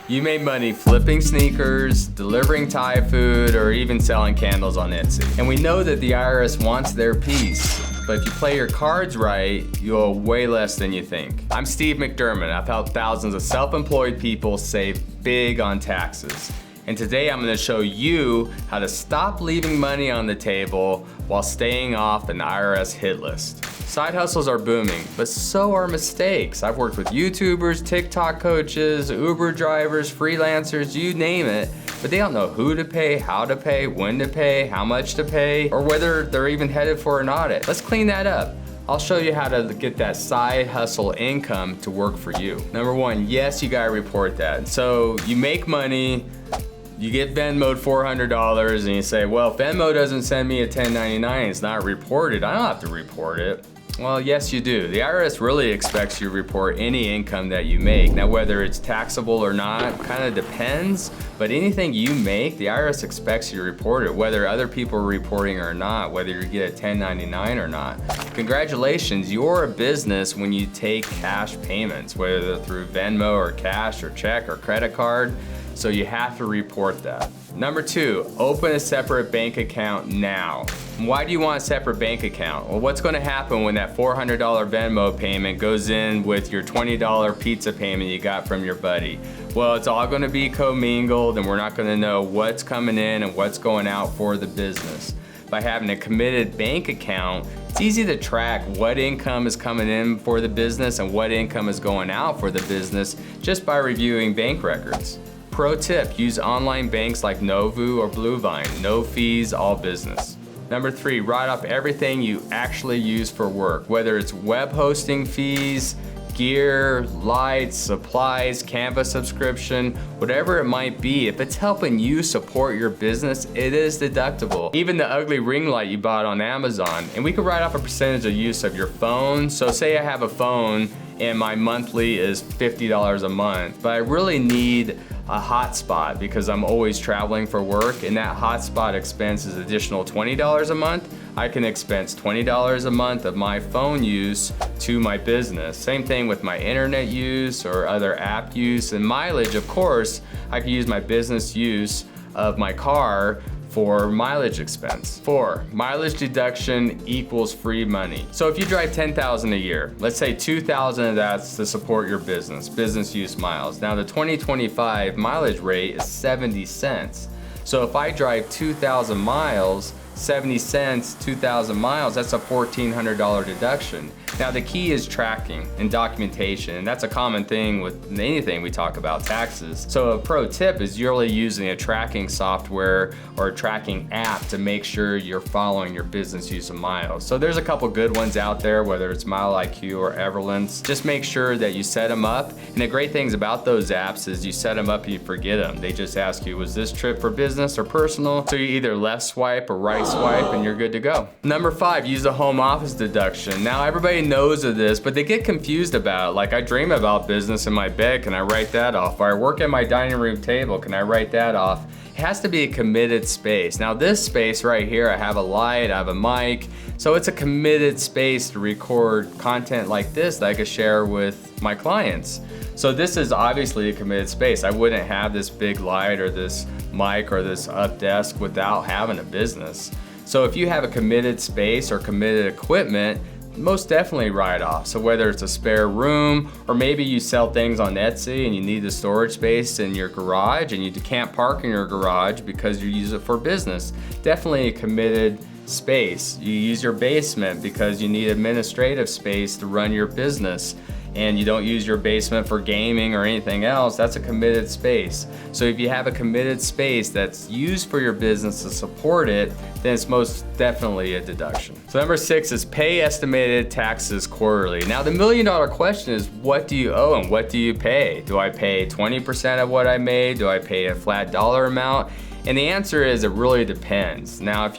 You made money flipping sneakers, delivering Thai food, or even selling candles on Etsy. And we know that the IRS wants their piece, but if you play your cards right, you owe way less than you think. I'm Steve McDermott. I've helped thousands of self-employed people save big on taxes. And today I'm gonna show you how to stop leaving money on the table while staying off an IRS hit list. Side hustles are booming, but so are mistakes. I've worked with YouTubers, TikTok coaches, Uber drivers, freelancers, you name it, but they don't know who to pay, how to pay, when to pay, how much to pay, or whether they're even headed for an audit. Let's clean that up. I'll show you how to get that side hustle income to work for you. Number one, yes, you gotta report that. So you make money, you get Venmo'd $400 and you say, well, if Venmo doesn't send me a 1099, it's not reported, I don't have to report it. Well, yes, you do. The IRS really expects you to report any income that you make. Now, whether it's taxable or not, kind of depends, but anything you make, the IRS expects you to report it, whether other people are reporting or not, whether you get a 1099 or not. Congratulations, you're a business when you take cash payments, whether they're through Venmo or cash or check or credit card, so you have to report that. Number two, open a separate bank account now. Why do you want a separate bank account? Well, what's gonna happen when that $400 Venmo payment goes in with your $20 pizza payment you got from your buddy? Well, it's all gonna be commingled and we're not gonna know what's coming in and what's going out for the business. By having a committed bank account, it's easy to track what income is coming in for the business and what income is going out for the business just by reviewing bank records. Pro tip, use online banks like Novu or Bluevine. No fees, all business. Number three, write off everything you actually use for work, whether it's web hosting fees, gear, lights, supplies, Canva subscription, whatever it might be. If it's helping you support your business, it is deductible. Even the ugly ring light you bought on Amazon. And we could write off a percentage of use of your phone. So say I have a phone and my monthly is $50 a month, but I really need a hotspot because I'm always traveling for work, and that hotspot expense is additional $20 a month. I can expense $20 a month of my phone use to my business. Same thing with my internet use or other app use, and mileage, of course, I can use my business use of my car for mileage expense. 4, mileage deduction equals free money. So if you drive 10,000 a year, let's say 2,000 of that's to support your business use miles. Now the 2025 mileage rate is 70 cents. So if I drive 2,000 miles, 70 cents, 2,000 miles, that's a $1,400 deduction. Now the key is tracking and documentation, and that's a common thing with anything we talk about taxes. So a pro tip is you're really using a tracking software or a tracking app to make sure you're following your business use of miles. So there's a couple good ones out there, whether it's MileIQ or Everlance. Just make sure that you set them up. And the great things about those apps is you set them up and you forget them. They just ask you, was this trip for business or personal? So you either left swipe or right swipe and you're good to go. Number 5, use the home office deduction. Now everybody knows of this, but they get confused about it. Like, I dream about business in my bed, can I write that off? Or I work at my dining room table, can I write that off? It has to be a committed space. Now this space right here, I have a light, I have a mic, so it's a committed space to record content like this that I could share with my clients. So this is obviously a committed space. I wouldn't have this big light or this mic or this up desk without having a business. So if you have a committed space or committed equipment, most definitely write off. So whether it's a spare room, or maybe you sell things on Etsy and you need the storage space in your garage and you can't park in your garage because you use it for business, definitely a committed space. You use your basement because you need administrative space to run your business, and you don't use your basement for gaming or anything else, that's a committed space. So if you have a committed space that's used for your business to support it, then it's most definitely a deduction. So number 6 is pay estimated taxes quarterly. Now the $1,000,000 question is, what do you owe and what do you pay? Do I pay 20% of what I made? Do I pay a flat dollar amount? And the answer is, it really depends. Now, if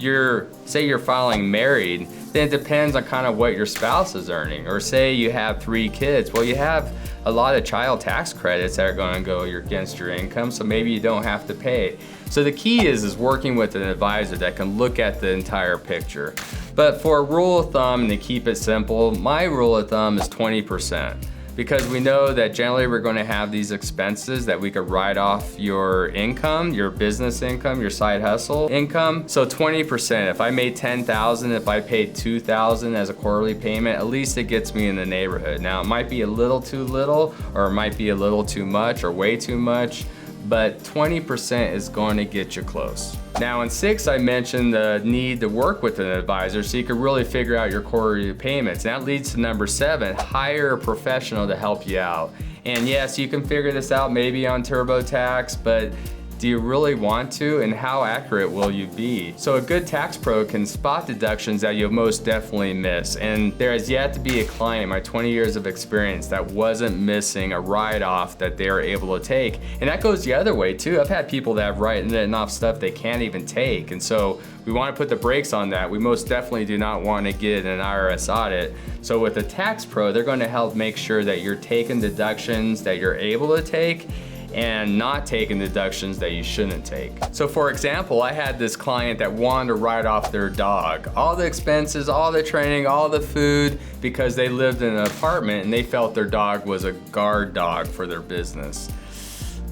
say you're filing married, then it depends on kind of what your spouse is earning. Or say you have 3 kids, well, you have a lot of child tax credits that are going to go against your income, so maybe you don't have to pay. So the key is working with an advisor that can look at the entire picture. But for a rule of thumb, and to keep it simple, my rule of thumb is 20%. because we know that generally we're going to have these expenses that we could write off your income, your business income, your side hustle income. So 20%, if I made $10,000, if I paid $2,000 as a quarterly payment, at least it gets me in the neighborhood. Now it might be a little too little, or it might be a little too much, or way too much, but 20% is going to get you close. Now in 6, I mentioned the need to work with an advisor so you can really figure out your quarterly payments. And that leads to number 7, hire a professional to help you out. And yes, you can figure this out maybe on TurboTax, but do you really want to, and how accurate will you be? So a good tax pro can spot deductions that you'll most definitely miss. And there has yet to be a client in my 20 years of experience that wasn't missing a write-off that they're able to take. And that goes the other way too. I've had people that have written off stuff they can't even take. And so we want to put the brakes on that. We most definitely do not want to get an IRS audit. So with a tax pro, they're going to help make sure that you're taking deductions that you're able to take and not taking deductions that you shouldn't take. So for example, I had this client that wanted to write off their dog. All the expenses, all the training, all the food, because they lived in an apartment and they felt their dog was a guard dog for their business.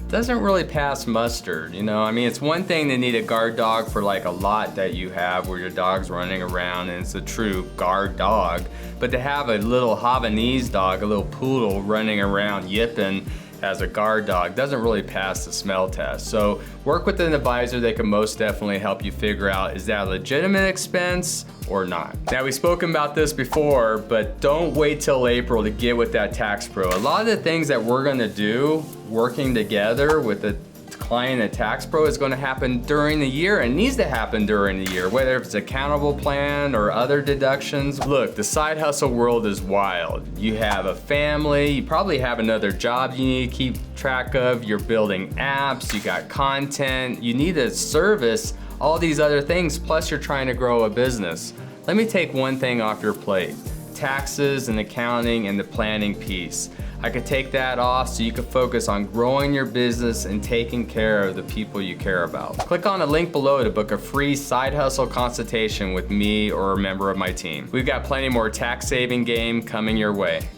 Doesn't really pass muster, you know? I mean, it's one thing to need a guard dog for like a lot that you have where your dog's running around and it's a true guard dog, but to have a little Havanese dog, a little poodle running around yipping as a guard dog doesn't really pass the smell test. So work with an advisor. They can most definitely help you figure out, is that a legitimate expense or not? Now, we've spoken about this before, but don't wait till April to get with that tax pro. A lot of the things that we're gonna do working together with the client and tax pro is going to happen during the year and needs to happen during the year, whether it's accountable plan or other deductions. Look, the side hustle world is wild. You have a family, you probably have another job you need to keep track of, you're building apps, you got content, you need to service all these other things, plus you're trying to grow a business. Let me take one thing off your plate: taxes and accounting and the planning piece. I could take that off so you can focus on growing your business and taking care of the people you care about. Click on the link below to book a free side hustle consultation with me or a member of my team. We've got plenty more tax saving game coming your way.